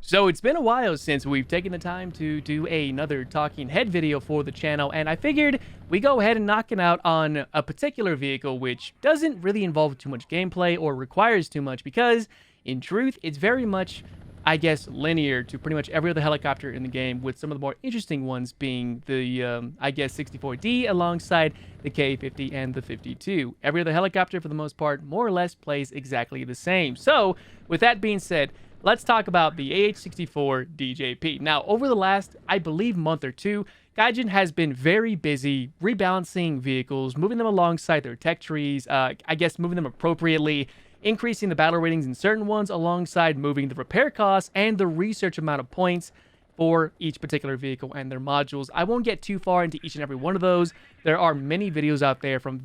So it's been a while since we've taken the time to do another talking head video for the channel, and I figured we go ahead and knock it out on a particular vehicle which doesn't really involve too much gameplay or requires too much because, in truth, it's very much, I guess, linear to pretty much every other helicopter in the game, with some of the more interesting ones being the, I guess, 64D alongside the K-50 and the 52. Every other helicopter, for the most part, more or less plays exactly the same. So, with that being said, let's talk about the AH-64DJP. Now, over the last, I believe, month or two, Gaijin has been very busy rebalancing vehicles, moving them alongside their tech trees, I guess moving them appropriately, increasing the battle ratings in certain ones alongside moving the repair costs and the research amount of points for each particular vehicle and their modules. I won't get too far into each and every one of those. There are many videos out there from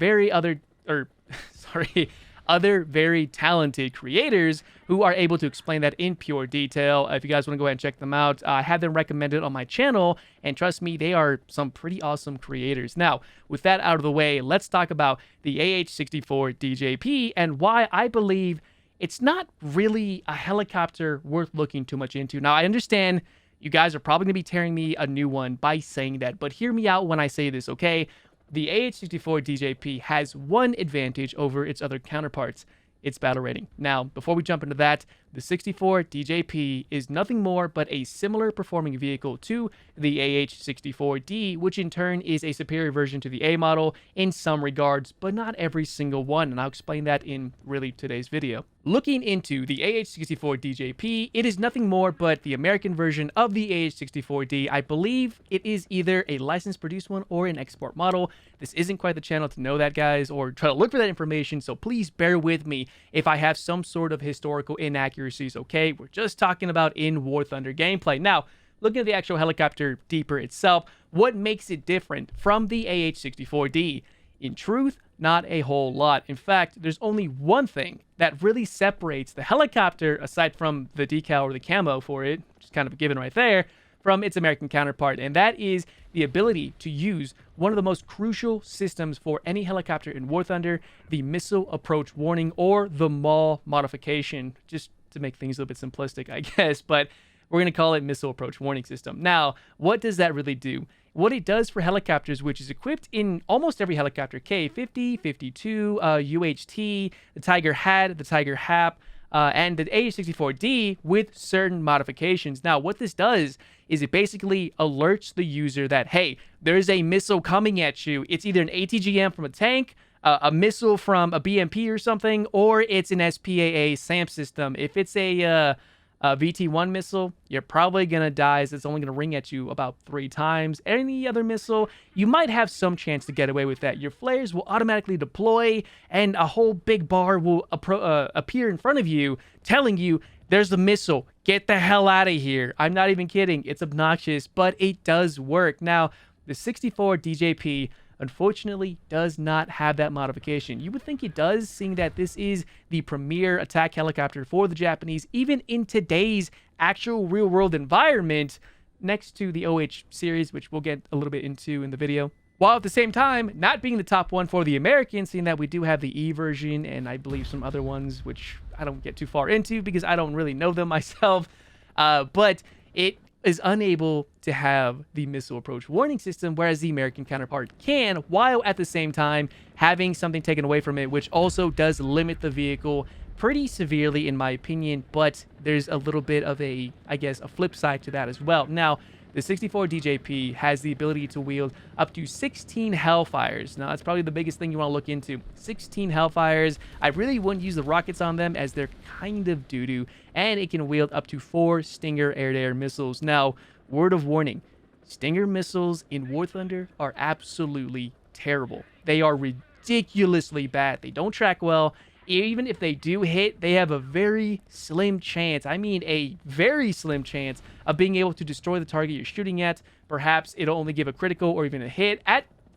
other very talented creators who are able to explain that in pure detail. If you guys want to go ahead and check them out, I have them recommended on my channel, and trust me, they are some pretty awesome creators. Now, with that out of the way, let's talk about the AH-64DJP and why I believe it's not really a helicopter worth looking too much into. Now, I understand you guys are probably going to be tearing me a new one by saying that, but hear me out when I say this, okay? The AH-64DJP has one advantage over its other counterparts: its battle rating. Now, before we jump into that, the 64DJP is nothing more but a similar performing vehicle to the AH-64D, which in turn is a superior version to the A model in some regards, but not every single one, and I'll explain that in really today's video. Looking into the AH-64DJP, it is nothing more but the American version of the AH-64D. I believe it is either a licensed produced one or an export model. This isn't quite the channel to know that, guys, or try to look for that information, so please bear with me if I have some sort of historical inaccuracies, okay? We're just talking about in War Thunder gameplay. Now, looking at the actual helicopter deeper itself, what makes it different from the AH-64D? In truth, not a whole lot. In fact, there's only one thing that really separates the helicopter, aside from the decal or the camo for it, which is kind of a given right there, from its American counterpart, and that is the ability to use one of the most crucial systems for any helicopter in War Thunder, the Missile Approach Warning, or the MAW modification, just to make things a little bit simplistic, I guess, but we're going to call it Missile Approach Warning System. Now, what does that really do? What it does for helicopters, which is equipped in almost every helicopter, K-50, 52, UHT, the Tiger HAD, the Tiger HAP, and the AH-64D with certain modifications. Now, what this does is it basically alerts the user that, hey, there's a missile coming at you. It's either an ATGM from a tank, a missile from a BMP or something, or it's an SPAA SAM system. If it's a VT-1 missile, you're probably going to die, as it's only going to ring at you about 3 times. Any other missile, you might have some chance to get away with that. Your flares will automatically deploy, and a whole big bar will appear in front of you, telling you, there's the missile. Get the hell out of here. I'm not even kidding. It's obnoxious, but it does work. Now, the 64DJP unfortunately does not have that modification. You would think it does, seeing that this is the premier attack helicopter for the Japanese, even in today's actual real-world environment, next to the OH series, which we'll get a little bit into in the video. While at the same time, not being the top one for the Americans, seeing that we do have the E version, and I believe some other ones, which I don't get too far into because I don't really know them myself, but it is unable to have the Missile Approach Warning System, whereas the American counterpart can, while at the same time having something taken away from it, which also does limit the vehicle pretty severely, in my opinion, but there's a little bit of a, I guess, a flip side to that as well. Now, the 64DJP has the ability to wield up to 16 Hellfires. Now, that's probably the biggest thing you want to look into. 16 Hellfires. I really wouldn't use the rockets on them, as they're kind of doo-doo. And it can wield up to 4 Stinger air-to-air missiles. Now, word of warning, Stinger missiles in War Thunder are absolutely terrible. They are ridiculously bad. They don't track well. Even if they do hit, they have a very slim chance, I mean a very slim chance, of being able to destroy the target you're shooting at. Perhaps it'll only give a critical or even a hit.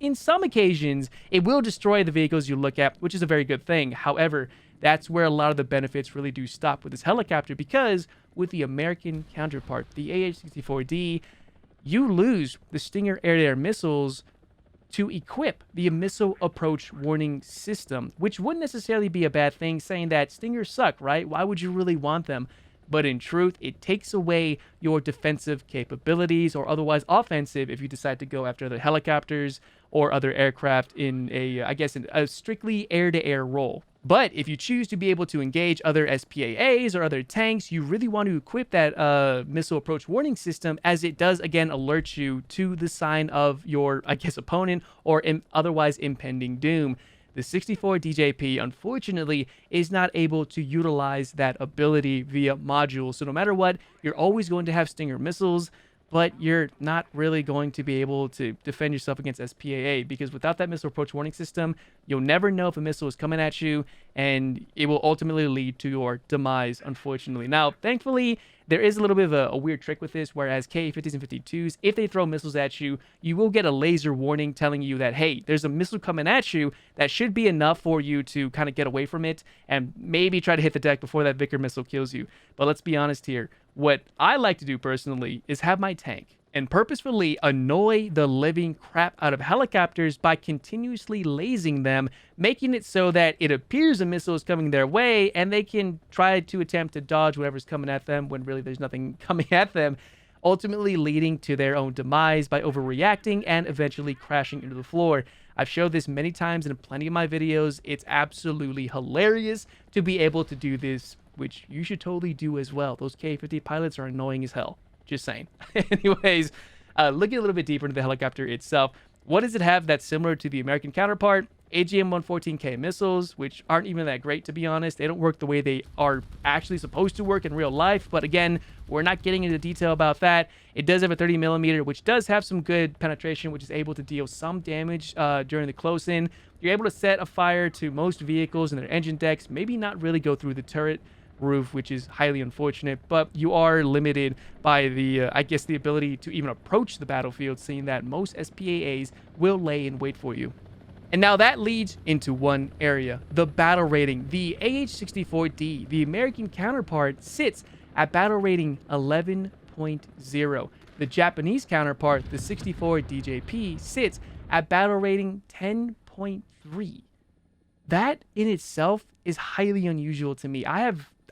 In some occasions, it will destroy the vehicles you look at, which is a very good thing. However, that's where a lot of the benefits really do stop with this helicopter, because with the American counterpart, the AH-64D, you lose the Stinger air-to-air missiles to equip the Missile Approach Warning System, which wouldn't necessarily be a bad thing, saying that Stingers suck, right? Why would you really want them? but in truth, it takes away your defensive capabilities or otherwise offensive if you decide to go after the helicopters or other aircraft in a, I guess, in a strictly air-to-air role. But if you choose to be able to engage other SPAAs or other tanks, you really want to equip that missile approach warning system, as it does, again, alert you to the sign of your, I guess, opponent or otherwise impending doom. The 64DJP, unfortunately, is not able to utilize that ability via modules. So no matter what, you're always going to have Stinger missiles, but you're not really going to be able to defend yourself against SPAA, because without that missile approach warning system, you'll never know if a missile is coming at you, and it will ultimately lead to your demise, unfortunately. Now, thankfully, there is a little bit of a weird trick with this, whereas Ka-50s and 52s, if they throw missiles at you, you will get a laser warning telling you that, hey, there's a missile coming at you. That should be enough for you to kind of get away from it and maybe try to hit the deck before that Vickers missile kills you. But let's be honest here. What I like to do personally is have my tank and purposefully annoy the living crap out of helicopters by continuously lasing them, making it so that it appears a missile is coming their way and they can try to attempt to dodge whatever's coming at them when really there's nothing coming at them, ultimately leading to their own demise by overreacting and eventually crashing into the floor. I've showed this many times in plenty of my videos. It's absolutely hilarious to be able to do this, which you should totally do as well. Those Ka-50 pilots are annoying as hell. Just saying. Anyways, looking a little bit deeper into the helicopter itself, what does it have that's similar to the American counterpart? AGM-114K missiles, which aren't even that great, to be honest. They don't work the way they are actually supposed to work in real life. But again, we're not getting into detail about that. It does have a 30mm, which does have some good penetration, which is able to deal some damage during the close-in. You're able to set a fire to most vehicles and their engine decks, maybe not really go through the turret roof, which is highly unfortunate, but you are limited by the I guess the ability to even approach the battlefield, seeing that most SPAAs will lay in wait for you. And now that leads into one area, the battle rating. The AH-64D, the American counterpart, sits at battle rating 11.0. The Japanese counterpart, the 64DJP, sits at battle rating 10.3. That in itself is highly unusual to me.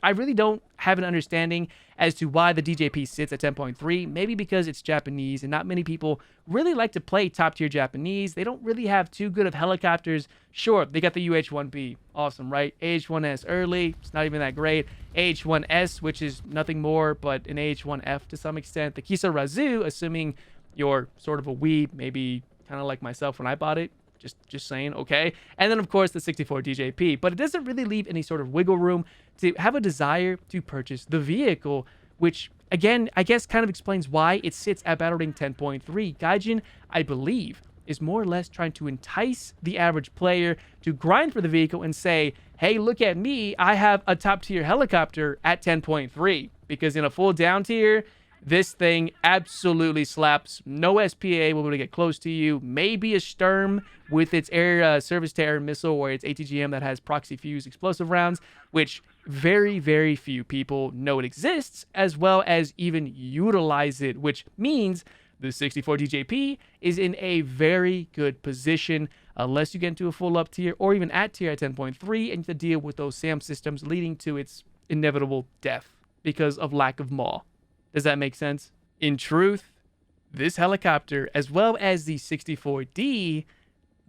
I really don't have an understanding as to why the DJP sits at 10.3. Maybe because it's Japanese and not many people really like to play top tier Japanese. They don't really have too good of helicopters. Sure, they got the UH-1B. Awesome, right? AH-1S early. It's not even that great. AH-1S, which is nothing more but an AH-1F to some extent. The Kisarazu, assuming you're sort of a weeb, maybe kind of like myself when I bought it. Just saying, okay? And then, of course, the 64DJP. But it doesn't really leave any sort of wiggle room to have a desire to purchase the vehicle, which, again, I guess kind of explains why it sits at battle rating 10.3. Gaijin, I believe, is more or less trying to entice the average player to grind for the vehicle and say, hey, look at me, I have a top-tier helicopter at 10.3. Because in a full down tier, this thing absolutely slaps. No SPA will be able to get close to you. Maybe a Sturm with its air surface-to-air missile or its ATGM that has proxy-fused explosive rounds, which very, very few people know it exists, as well as even utilize it, which means the 64DJP is in a very good position unless you get into a full up tier or even at tier at 10.3 and you have to deal with those SAM systems leading to its inevitable death because of lack of maw. Does that make sense? In truth, this helicopter, as well as the 64D,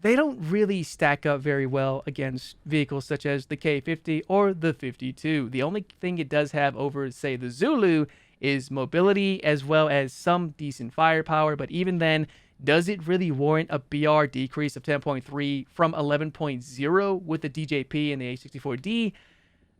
they don't really stack up very well against vehicles such as the Ka-50 or the 52. The only thing it does have over, say, the Zulu is mobility as well as some decent firepower. But even then, does it really warrant a BR decrease of 10.3 from 11.0 with the DJP and the AH-64D?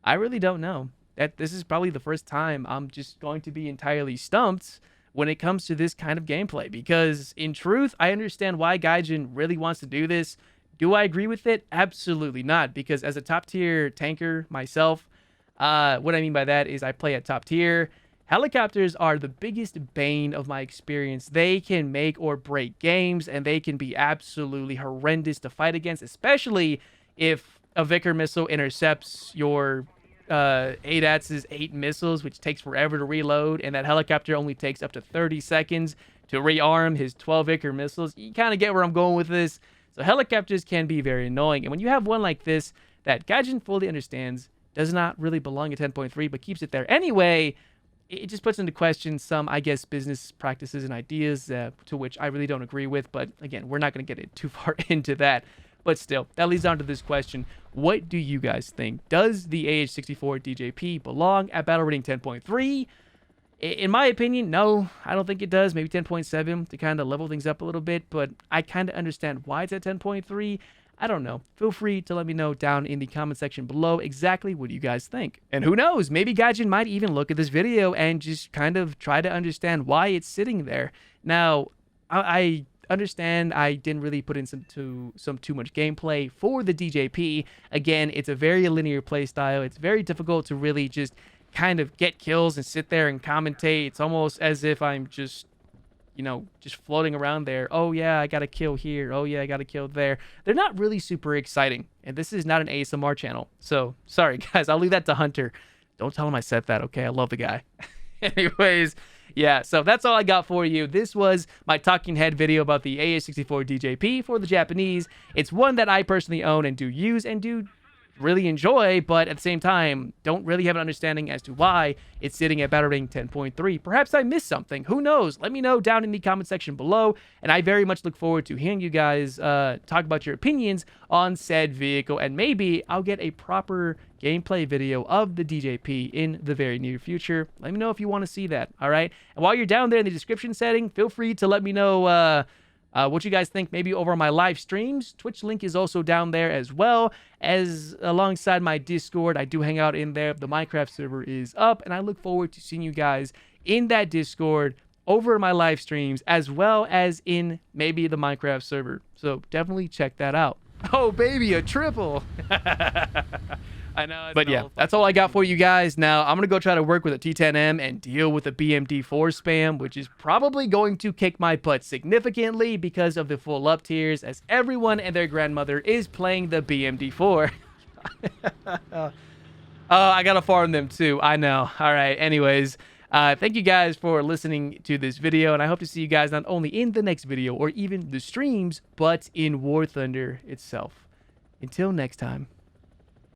I really don't know. This is probably the first time I'm just going to be entirely stumped when it comes to this kind of gameplay, because in truth, I understand why Gaijin really wants to do this. Do I agree with it? Absolutely not, because as a top tier tanker myself, what I mean by that is I play at top tier. Helicopters are the biggest bane of my experience. They can make or break games, and they can be absolutely horrendous to fight against, especially if a Vickers missile intercepts your ADAT's 8 missiles, which takes forever to reload, and that helicopter only takes up to 30 seconds to rearm his 12 Vickers missiles. You kind of get where I'm going with this. So helicopters can be very annoying, and when you have one like this that Gaijin fully understands, does not really belong at 10.3, but keeps it there anyway, it just puts into question some, I guess, business practices and ideas to which I really don't agree with. But again, we're not going to get too far into that. But still, that leads on to this question. What do you guys think? Does the AH-64DJP belong at battle rating 10.3? In my opinion, no, I don't think it does. Maybe 10.7 to kind of level things up a little bit, but I kind of understand why it's at 10.3. I don't know. Feel free to let me know down in the comment section below exactly what you guys think. And who knows, maybe Gaijin might even look at this video and just kind of try to understand why it's sitting there. Now, I understand I didn't really put in some too much gameplay for the DJP. Again, it's a very linear playstyle. It's very difficult to really just kind of get kills and sit there and commentate. It's almost as if I'm just, you know, just floating around there. Oh yeah, I got a kill here. Oh yeah, I got a kill there. They're not really super exciting. And this is not an ASMR channel. So sorry guys, I'll leave that to Hunter. Don't tell him I said that, okay? I love the guy. Anyways, yeah, so that's all I got for you. This was my talking head video about the AH-64DJP for the Japanese. It's one that I personally own and do use and do really enjoy, but at the same time, don't really have an understanding as to why it's sitting at battle rating 10.3. Perhaps I missed something. Who knows? Let me know down in the comment section below, and I very much look forward to hearing you guys talk about your opinions on said vehicle, and maybe I'll get a proper gameplay video of the DJP in the very near future. Let me know if you want to see that, all right? And while you're down there in the description setting, feel free to let me know what you guys think maybe over my live streams. Twitch link is also down there as well as alongside my Discord. I do hang out in there. The Minecraft server is up, and I look forward to seeing you guys in that Discord over my live streams as well as in maybe the Minecraft server. So definitely check that out. Oh, baby, a triple. I know. But yeah, that's all I got for you guys. Now, I'm going to go try to work with a T10M and deal with the BMD4 spam, which is probably going to kick my butt significantly because of the full up tiers, as everyone and their grandmother is playing the BMD4. I got to farm them too. I know. All right. Anyways, thank you guys for listening to this video, and I hope to see you guys not only in the next video or even the streams, but in War Thunder itself. Until next time.